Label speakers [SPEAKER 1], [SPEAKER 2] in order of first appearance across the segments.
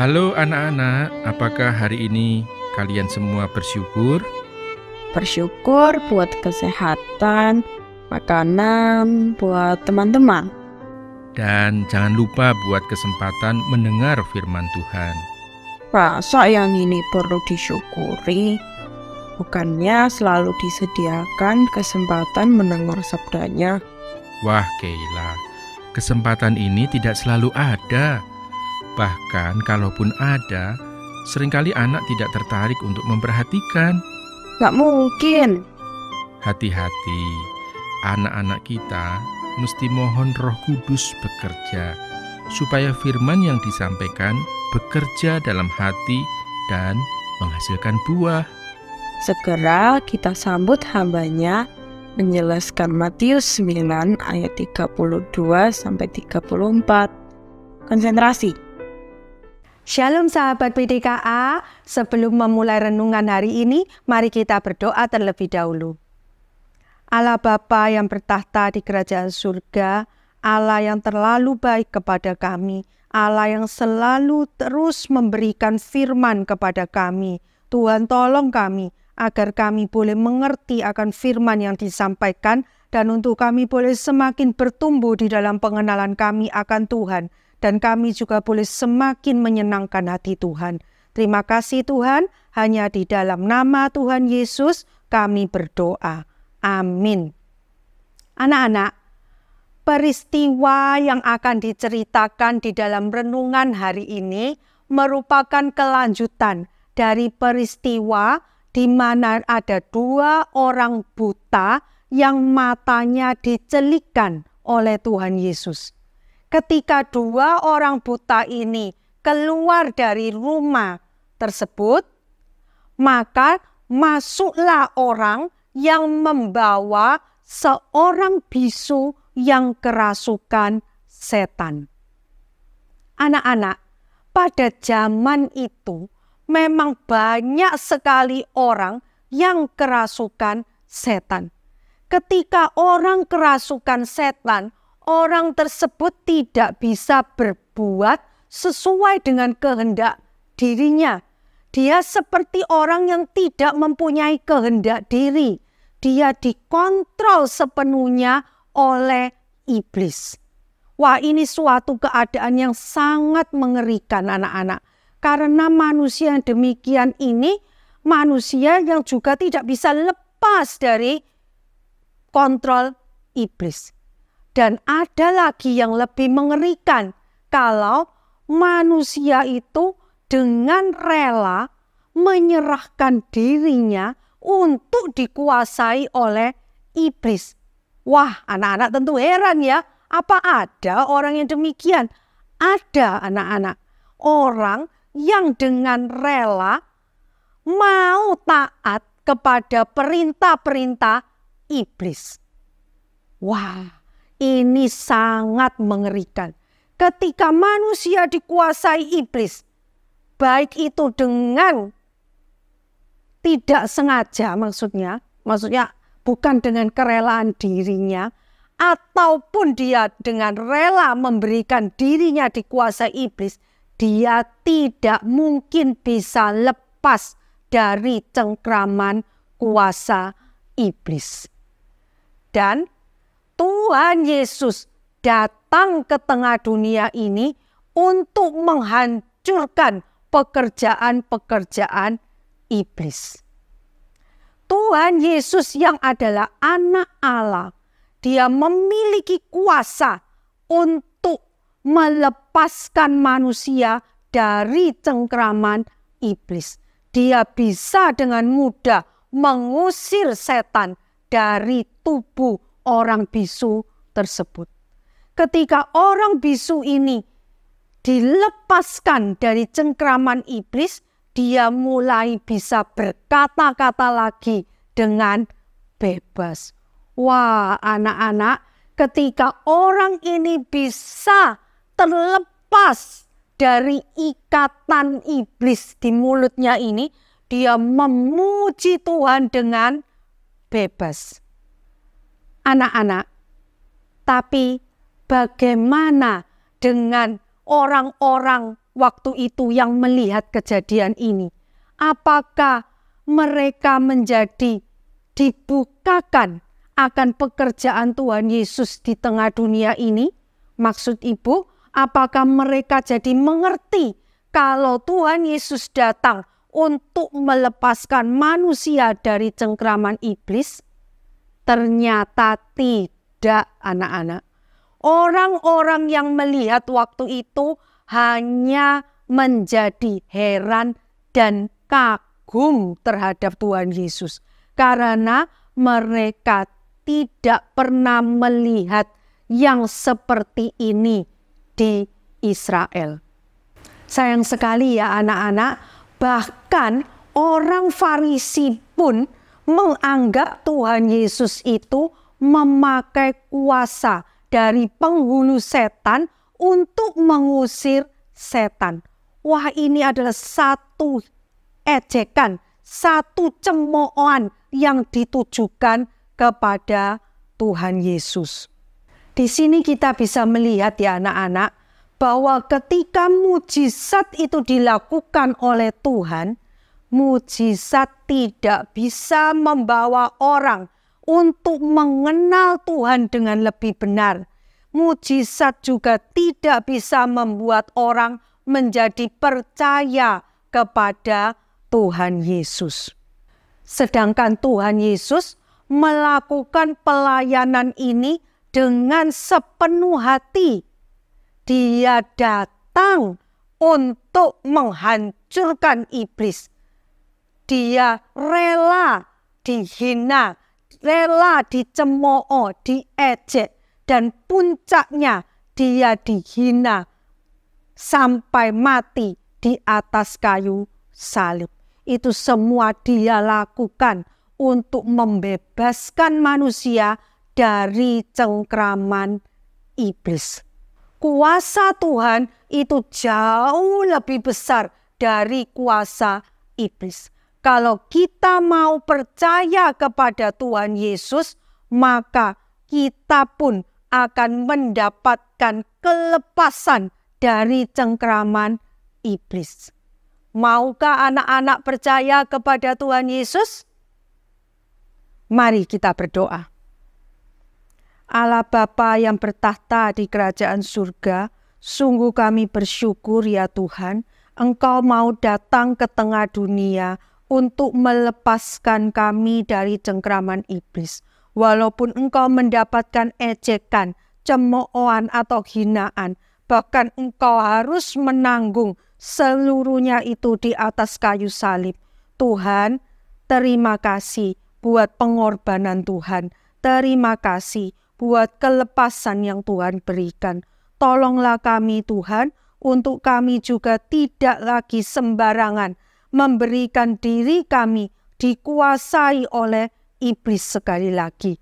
[SPEAKER 1] Halo anak-anak, apakah hari ini kalian semua bersyukur?
[SPEAKER 2] Bersyukur buat kesehatan, makanan, buat teman-teman.
[SPEAKER 1] Dan jangan lupa buat kesempatan mendengar firman Tuhan.
[SPEAKER 2] Rasa yang ini perlu disyukuri, bukannya selalu disediakan kesempatan mendengar sabdanya.
[SPEAKER 1] Wah Keila, kesempatan ini tidak selalu ada. Bahkan kalaupun ada, seringkali anak tidak tertarik untuk memperhatikan.
[SPEAKER 2] Gak mungkin.
[SPEAKER 1] Hati-hati, anak-anak kita mesti mohon Roh Kudus bekerja, supaya firman yang disampaikan bekerja dalam hati dan menghasilkan buah.
[SPEAKER 2] Segera kita sambut hambanya menjelaskan Matius 9 ayat 32-34. Konsentrasi.
[SPEAKER 3] Shalom sahabat PDKA, sebelum memulai renungan hari ini, mari kita berdoa terlebih dahulu. Allah Bapa yang bertahta di kerajaan surga, Allah yang terlalu baik kepada kami, Allah yang selalu terus memberikan firman kepada kami. Tuhan tolong kami, agar kami boleh mengerti akan firman yang disampaikan, dan untuk kami boleh semakin bertumbuh di dalam pengenalan kami akan Tuhan, dan kami juga boleh semakin menyenangkan hati Tuhan. Terima kasih Tuhan, hanya di dalam nama Tuhan Yesus kami berdoa. Amin. Anak-anak, peristiwa yang akan diceritakan di dalam renungan hari ini merupakan kelanjutan dari peristiwa di mana ada dua orang buta yang matanya dicelikkan oleh Tuhan Yesus. Ketika dua orang buta ini keluar dari rumah tersebut, maka masuklah orang yang membawa seorang bisu yang kerasukan setan. Anak-anak, pada zaman itu memang banyak sekali orang yang kerasukan setan. Ketika orang kerasukan setan, orang tersebut tidak bisa berbuat sesuai dengan kehendak dirinya. Dia seperti orang yang tidak mempunyai kehendak diri. Dia dikontrol sepenuhnya oleh iblis. Wah, ini suatu keadaan yang sangat mengerikan anak-anak. Karena manusia yang demikian ini, manusia yang juga tidak bisa lepas dari kontrol iblis. Dan ada lagi yang lebih mengerikan, kalau manusia itu dengan rela menyerahkan dirinya untuk dikuasai oleh iblis. Wah, anak-anak tentu heran ya, apa ada orang yang demikian? Ada anak-anak, orang yang dengan rela mau taat kepada perintah-perintah iblis. Wah, ini sangat mengerikan. Ketika manusia dikuasai iblis, baik itu dengan tidak sengaja maksudnya bukan dengan kerelaan dirinya, ataupun dia dengan rela memberikan dirinya dikuasai iblis, dia tidak mungkin bisa lepas dari cengkraman kuasa iblis. Dan Tuhan Yesus datang ke tengah dunia ini untuk menghancurkan pekerjaan-pekerjaan iblis. Tuhan Yesus yang adalah anak Allah, dia memiliki kuasa untuk melepaskan manusia dari cengkraman iblis. Dia bisa dengan mudah mengusir setan dari tubuh orang bisu tersebut. Ketika orang bisu ini dilepaskan dari cengkraman iblis, dia mulai bisa berkata-kata lagi dengan bebas. Wah, anak-anak, ketika orang ini bisa terlepas dari ikatan iblis di mulutnya ini, dia memuji Tuhan dengan bebas. Anak-anak, tapi bagaimana dengan orang-orang waktu itu yang melihat kejadian ini? Apakah mereka menjadi dibukakan akan pekerjaan Tuhan Yesus di tengah dunia ini? Maksud Ibu, apakah mereka jadi mengerti kalau Tuhan Yesus datang untuk melepaskan manusia dari cengkraman iblis? Ternyata tidak, anak-anak. Orang-orang yang melihat waktu itu hanya menjadi heran dan kagum terhadap Tuhan Yesus. Karena mereka tidak pernah melihat yang seperti ini di Israel. Sayang sekali ya anak-anak, bahkan orang Farisi pun menganggap Tuhan Yesus itu memakai kuasa dari penghulu setan untuk mengusir setan. Wah, ini adalah satu ejekan, satu cemoohan yang ditujukan kepada Tuhan Yesus. Di sini kita bisa melihat ya anak-anak, bahwa ketika mujizat itu dilakukan oleh Tuhan, mujizat tidak bisa membawa orang untuk mengenal Tuhan dengan lebih benar. Mujizat juga tidak bisa membuat orang menjadi percaya kepada Tuhan Yesus. Sedangkan Tuhan Yesus melakukan pelayanan ini dengan sepenuh hati. Dia datang untuk menghancurkan iblis. Dia rela dihina, rela dicemooh, diejek, dan puncaknya dia dihina sampai mati di atas kayu salib. Itu semua dia lakukan untuk membebaskan manusia dari cengkraman iblis. Kuasa Tuhan itu jauh lebih besar dari kuasa iblis. Kalau kita mau percaya kepada Tuhan Yesus, maka kita pun akan mendapatkan kelepasan dari cengkraman iblis. Maukah anak-anak percaya kepada Tuhan Yesus? Mari kita berdoa. Allah Bapa yang bertahta di kerajaan surga, sungguh kami bersyukur ya Tuhan, Engkau mau datang ke tengah dunia untuk melepaskan kami dari cengkraman iblis. Walaupun Engkau mendapatkan ejekan, cemoohan atau hinaan, bahkan Engkau harus menanggung seluruhnya itu di atas kayu salib. Tuhan, terima kasih buat pengorbanan Tuhan. Terima kasih buat kelepasan yang Tuhan berikan. Tolonglah kami Tuhan, untuk kami juga tidak lagi sembarangan memberikan diri kami dikuasai oleh iblis sekali lagi.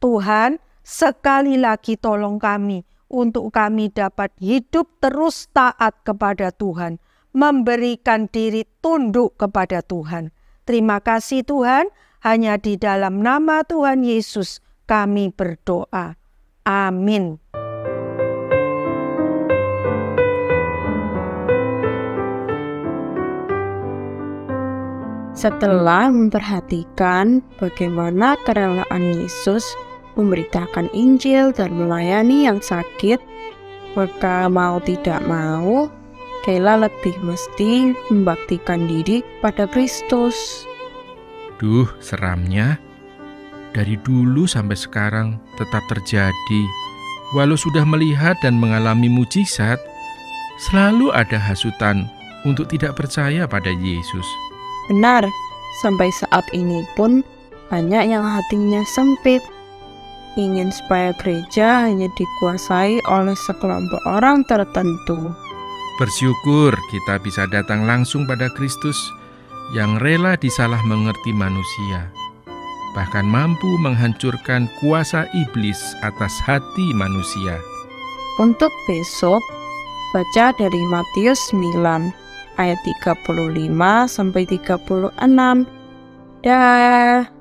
[SPEAKER 3] Tuhan, sekali lagi tolong kami untuk kami dapat hidup terus taat kepada Tuhan, memberikan diri tunduk kepada Tuhan. Terima kasih Tuhan, hanya di dalam nama Tuhan Yesus kami berdoa. Amin.
[SPEAKER 2] Setelah memperhatikan bagaimana kerelaan Yesus memberitakan Injil dan melayani yang sakit, maka mau tidak mau, Kayla lebih mesti membaktikan diri pada Kristus.
[SPEAKER 1] Duh, seramnya. Dari dulu sampai sekarang tetap terjadi. Walau sudah melihat dan mengalami mujizat, selalu ada hasutan untuk tidak percaya pada Yesus.
[SPEAKER 2] Benar, sampai saat ini pun banyak yang hatinya sempit, ingin supaya gereja hanya dikuasai oleh sekelompok orang tertentu.
[SPEAKER 1] Bersyukur kita bisa datang langsung pada Kristus yang rela disalah mengerti manusia, bahkan mampu menghancurkan kuasa iblis atas hati manusia.
[SPEAKER 2] Untuk besok, baca dari Matius 9 ayat 35 sampai 36. Dah.